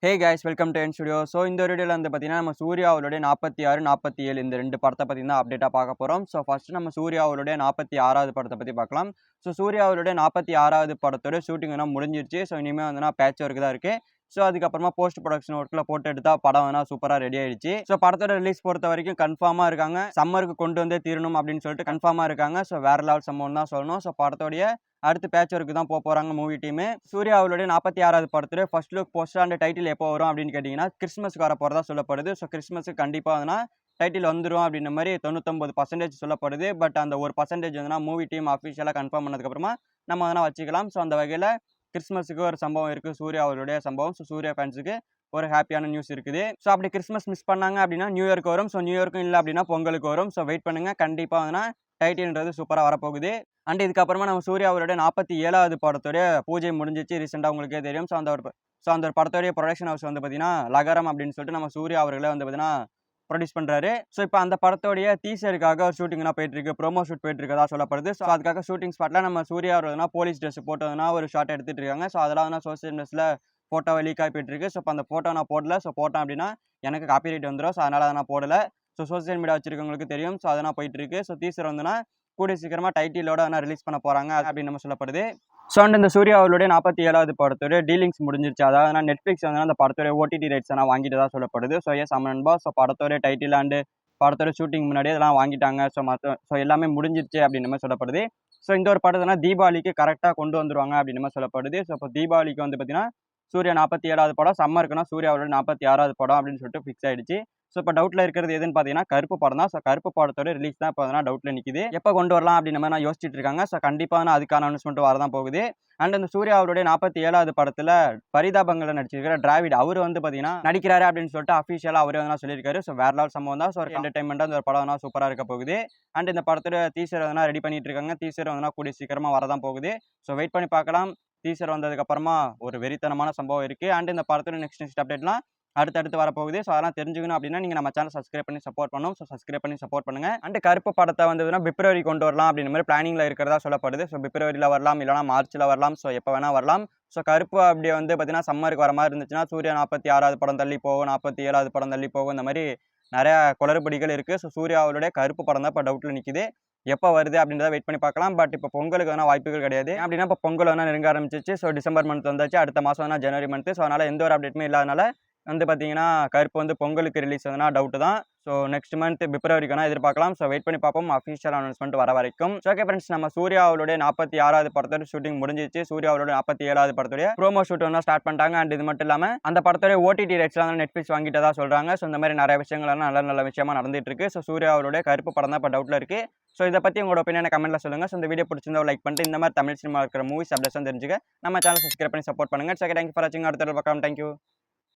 Hey guys welcome to N studio. So இந்த வீடியோவில் வந்து பார்த்தீங்கன்னா நம்ம சூர்யா அவருடைய 46, 47 இந்த 2 படத்தை பற்றி தான் அப்டேட்டாக பார்க்க போகிறோம். ஸோ ஃபஸ்ட்டு நம்ம சூர்யா அவருடைய 46வது படத்தை பற்றி பார்க்கலாம். ஸோ சூர்யா அவருடைய 46வது படத்தோட ஷூட்டிங் வேணால் முடிஞ்சிருச்சு. ஸோ இனிமேல் வந்துன்னா பேட்ச் ஒர்க் தான் இருக்குது. ஸோ அதுக்கப்புறமா போஸ்ட் ப்ரொடக்ஷன் ஒர்க்கில் போட்டு எடுத்தால் படம் வேணால் சூப்பராக ரெடி ஆயிடுச்சு. ஸோ படத்தோட ரிலீஸ் பொறுத்த வரைக்கும் கன்ஃபார்மாக இருக்காங்க. சம்மருக்கு கொண்டு வந்தே தீரணும் அப்படின்னு சொல்லிட்டு கன்ஃபார்மாக இருக்காங்க. ஸோ வேற லெவல் சம்பவம் தான் சொல்லணும். ஸோ படத்தோடைய அடுத்து பேட்ச் ஒர்க்கு தான் போகிறாங்க மூவி டீமு. சூர்யா அவருடைய 46வது படத்துல first look poster and title எப்போ வரும் அப்படின்னு கேட்டிங்கன்னா கிறிஸ்மஸ்க்கு வர போகிறதா சொல்லப்படுது. ஸோ கிறிஸ்மஸுக்கு கண்டிப்பாக டைட்டில் வந்துடும் அப்படின்ற மாதிரி 99% சொல்லப்படுது. பட் அந்த 1% வந்துன்னா மூவி டீம் அஃபிஷியலாக கன்ஃபார்ம் பண்ணதுக்கப்புறமா நம்ம அதனால் வச்சுக்கலாம். ஸோ அந்த வகையில் கிறிஸ்மஸுக்கு ஒரு சம்பவம் இருக்குது, சூர்யா அவருடைய சம்பவம். ஸோ சூர்யா ஃபேன்ஸுக்கு ஒரு ஹாப்பியான நியூஸ் இருக்குது. ஸோ அப்படி கிறிஸ்மஸ் மிஸ் பண்ணாங்க அப்படின்னா நியூ இயர்க்கு வரும். ஸோ நியூ இயர்க்கும் இல்லை அப்படின்னா பொங்கலுக்கு வரும். ஸோ வெயிட் பண்ணுங்கள், கண்டிப்பாக டைட்டில்ன்றது சூப்பராக வரப்போகுது. அண்ட் இதுக்கப்புறமா நம்ம சூர்யா அவருடைய 47வது படத்தோடைய பூஜை முடிஞ்சிச்சு. ரீசெண்டாக உங்களுக்கே தெரியும். ஸோ அந்த ஒரு படத்தோடைய ப்ரொடக்ஷன் ஹவுஸ் வந்து பார்த்தீங்கன்னா லகரம் அப்படின்னு சொல்லிட்டு நம்ம சூர்யா அவர்களே வந்து பார்த்தீங்கன்னா ப்ரொடியூஸ் பண்ணுறாரு. ஸோ இப்போ அந்த படத்தோடைய டீசருக்காக ஒரு ஷூட்டிங்னா போயிட்டு இருக்கு, ப்ரோமோ ஷூட் போயிட்டு இருக்கதா சொல்லப்படுது. ஸோ அதுக்காக ஷூட்டிங் ஸ்பாட்டில் நம்ம சூர்யா அவர்கள்னா போலீஸ் ட்ரெஸ் போட்டதுனா ஒரு ஷாட் எடுத்துட்டு இருக்காங்க. ஸோ அதெல்லாம் சோசியல் மீடியாஸில் ஃபோட்டோவை லீக் ஆகி போயிட்டு இருக்கு. ஸோ இப்போ அந்த ஃபோட்டோ நான் போடல. ஸோ போட்டேன் அப்படின்னா எனக்கு காப்பிரைட் வந்துடும். ஸோ அதனால் அதை நான் போடலை. ஸோ சோசியல் மீடியா வச்சிருக்கவங்களுக்கு தெரியும். ஸோ அதெல்லாம் போயிட்டு இருக்கு. ஸோ டீசர் வந்துன்னா கூடிய சீக்கிரமாக டைட்டிலோட ரிலீஸ் பண்ண போகிறாங்க அப்படின்னு நம்ம சொல்லப்படுது. ஸோ அண்ட் இந்த சூர்யா அவருடைய 47வது படத்தோட டீலிங்ஸ் முடிஞ்சிருச்சு. அதாவது நெட்ஃப்ளிக்ஸ் வந்து அந்த படத்தோட ஓடிடி ரைட்ஸ் வாங்கிட்டு தான் சொல்லப்படுது. ஸோ எஸ் அமன்பா. ஸோ படத்தோட டைட்டில் அண்டு படத்தோட ஷூட்டிங் முன்னாடியே இதெல்லாம் வாங்கிட்டாங்க. ஸோ எல்லாமே முடிஞ்சிருச்சு அப்படின்னு மாதிரி சொல்லப்படுது. ஸோ இந்த ஒரு படத்தை தீபாவளிக்கு கரெக்டாக கொண்டு வந்துருவாங்க அப்படின்னு மாதிரி சொல்லப்படுது. ஸோ இப்போ தீபாவளிக்கு வந்து பார்த்தீங்கன்னா சூர்யா 47வது படம், சம்மருக்குன்னா சூர்யா அவரோட 46வது படம் அப்படின்னு சொல்லிட்டு ஃபிக்ஸ் ஆயிடுச்சு. ஸோ இப்போ டவுட்டில் இருக்கிறது எதுன்னு பார்த்தீங்கன்னா கருப்பு படம் தான். ஸோ கருப்பு படத்தோட ரிலீஸ் தான் இப்போ டவுட்டில் நிற்கிது. எப்போ கொண்டு வரலாம் அப்படின்னு மாதிரி யோசிச்சுட்டு இருக்காங்க. ஸோ கண்டிப்பாக அதுக்கான அனௌன்ஸ்மெண்ட் வரதான் போகுது. அண்ட் அந்த சூர்யா அவருடைய 47வது படத்தில் பரிதாபங்களை நடிச்சிருக்கிற டிராவிட் அவர் வந்து பார்த்தீங்கன்னா நடிக்கிறாரு அப்படின்னு சொல்லிட்டு அஃபிஷியலாக அவரே சொல்லியிருக்காரு. ஸோ வேற லெவல் சம்பவம் தான். ஸோ ஒரு என்டர்டைன்மெண்ட்டாக அந்த படம் சூப்பராக இருக்க போகுது. அண்ட் இந்த படத்தோட டீசர் ரெடி பண்ணிட்டு இருக்காங்க. டீசர் கூடிய சீக்கிரமாக வரதான் போகுது. ஸோ வெயிட் பண்ணி பார்க்கலாம். டீசர் வந்ததுக்கப்புறமா ஒரு வெறித்தனமான சம்பவம் இருக்குது. அண்ட் இந்த படத்தோட நெக்ஸ்ட் அப்டேட்லாம் அடுத்தடுத்து வரப்போகுது. ஸோ அதெல்லாம் தெரிஞ்சுக்கணும் அப்படின்னா நீங்கள் நம்ம சேனல் சப்ஸ்கிரைப் பண்ணி சப்போர்ட் பண்ணணும். ஸோ சப்ஸ்கிரைப் பண்ணி சப்போர்ட் பண்ணுங்கள். அண்ட் கருப்பு படத்தை வந்ததுன்னா பிப்ரவரி கொண்டு வரலாம் அப்படின்ற மாதிரி பிளானிங்கில் இருக்கிறதா சொல்லப்படுது. ஸோ பிப்ரவரியில் வரலாம், இல்லைனா மார்ச்சில் வரலாம். ஸோ எப்போ வேணால் வரலாம். ஸோ கருப்பு அப்படி வந்து பார்த்தீங்கன்னா சம்மருக்கு வர மாதிரி இருந்துச்சுன்னா சூர்யா 46வது படம் தள்ளி போகும், 47வது படம் தள்ளி போகும். இந்த மாதிரி நிறையா குளறுபடிகள் இருக்குது. ஸோ சூர்யா அவருடைய கருப்பு படம் தான் இப்போ டவுட்டில் நிற்கிது. எப்போ வருது அப்படின்றத வெயிட் பண்ணி பார்க்கலாம். பட் இப்போ பொங்கலுக்கு வாய்ப்புகள் கிடையாது. அப்படின்னா இப்போ பொங்கல் நெருங்க ஆரம்பிச்சிச்சு. ஸோ டிசம்பர் மந்த் வந்தாச்சு. அடுத்த மாதம் ஜனவரி மந்த். ஸோ அதனால் எந்த ஒரு அப்டேட்டுமே இல்லாதனால வந்து பார்த்தீங்கன்னா கருப்பு பொங்கலுக்கு ரிலீஸ் டவுட்டு தான். ஸோ நெக்ஸ்ட் மந்த் பிப்ரவரிக்கு எதிர்பார்க்கலாம். ஸோ வெயிட் பண்ணி பார்ப்போம் அஃபிஷியல் அனௌன்ஸ்மெண்ட் வர வரைக்கும். ஸோ ஓகே ஃப்ரெண்ட்ஸ், நம்ம சூர்யா அவருடைய 46வது படத்தோட ஷூட்டிங் முடிஞ்சிச்சு. சூர்யா அவருடைய 47வது படத்தோட ப்ரோமோ ஷூட் ஸ்டார்ட் பண்ணிட்டாங்க. அண்ட் இது மட்டும் இல்லாமல் அந்த படத்தோட ஓடிடி ரைட்ஸ்லாம் நெட்ஃப்ளிக்ஸ் வாங்கிட்டதா சொல்கிறாங்க. ஸோ இந்த மாதிரி நிறைய விஷயங்கள் நல்ல விஷயமா நடந்துட்டு இருக்கு. ஸோ சூர்யா அவருடைய கருப்பு படம் தான் இப்போ டவுட்டில் இருக்குது. ஸோ இதை பற்றி உங்களோட ஒப்பீனியனை கமெண்ட்டில் சொல்லுங்கள். ஸோ இந்த வீடியோ பிடிச்சிருந்தா லைக் பண்ணிட்டு இந்த மாதிரி தமிழ் சினிமா இருக்கிற மூவிஸ் அப்டேட்ஸ் தெரிஞ்சுக்க நம்ம சேனல் சப்ஸ்கிரைப் பண்ணி சப்போர்ட் பண்ணுங்கள். ஸோ தேங்க்யூ ஃபார் வாட்சிங். அடுத்த பார்க்கலாம். தேங்க்யூ.